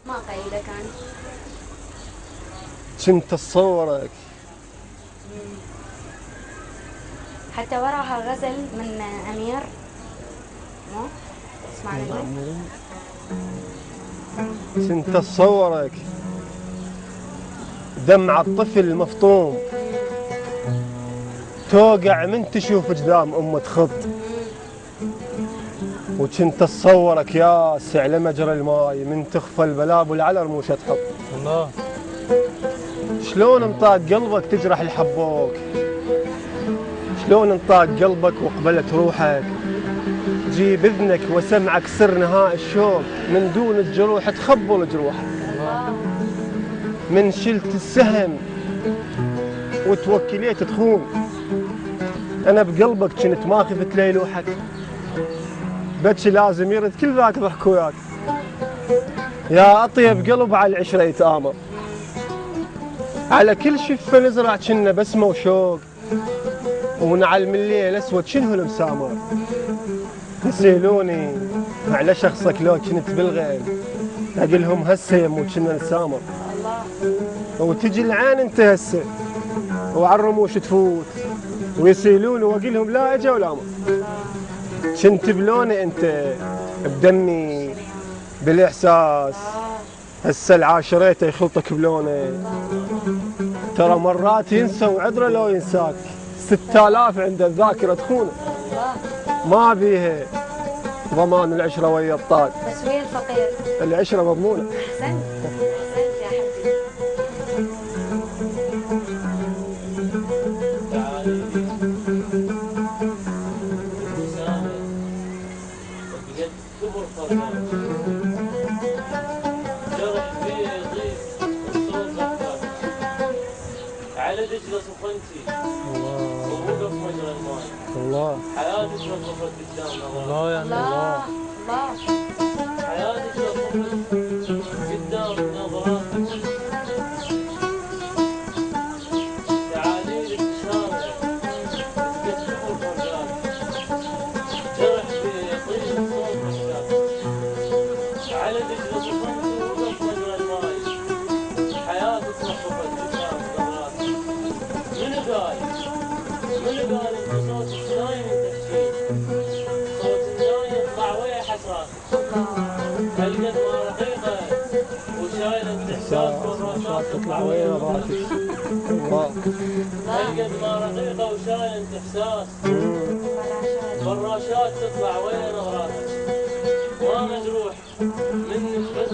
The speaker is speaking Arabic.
ما قايله كان. كنت اتصورك. حتى وراها غزل من امير، مو اسمع نقول. كنت اتصورك دمع الطفل مفطوم، توقع من تشوف قدام امه تخط. وكنت اتصورك ياس على مجرى الماي، من تخفى البلاب والعلى رموشه تحط. الله. شلون انطاق قلبك تجرح الحبوك، شلون انطاق قلبك وقبلت روحك. جيب اذنك وسمعك سر نهاء الشوق، من دون الجروح تخبل جروحك. من شلت السهم وتوكليت تخون، انا بقلبك كنت ما خفت ليلوحك. بكي لازم يرد كل ذاك ضحك وياك، يا اطيب قلب على العشره يتآمر. على كل شفه نزرع كنا بسمه وشوق، ونعل من الليل اسود شنو المسامر. يسألوني على شخصك لو كنت بالغيب، اقلهم هسه يمو كنا نسامر. وتجي العين انت هسه وعلى الرموش تفوت، ويسيلون واقلهم لا اجا ولا ما. كنت بلوني انت بدمي بالاحساس، هسه العاشريته يخلطك بلوني. ترى مرات ينسى وعذره لو ينساك، 6000 عند الذاكره تخونه. ما بيها ضمان العشره ويا الطاق، بس ويا الفقير العشره مضمونه. احسنت احسنت يا حبيبي. كبر فرجان جرح فيه يضيق والصوت زفاف، على دجلة سخنتي ووقف مجرى الماي. الله حياتك وقفت قدام نظرات. الله يعني الله. الله حياتك وقفت قدام نظراتك. تعاليلك شارع مسكت كبر فرجان، جرح فيه يطير الصوت زفاف، على دجلة سخنتي ووقف مجرى الماي. حياتك وقفت قدام نظراتك. منو قال انت صوتك نايم تحكي، صوت النايم يطلع ويا حسراتك. هالقد ما رقيقه وشايله احساس بالرشاش تطلع ويا نظراتك. الله هالقد ما رقيقه وشايله احساس بالرشاش تطلع ويا نظراتك. ما مجروح منك بس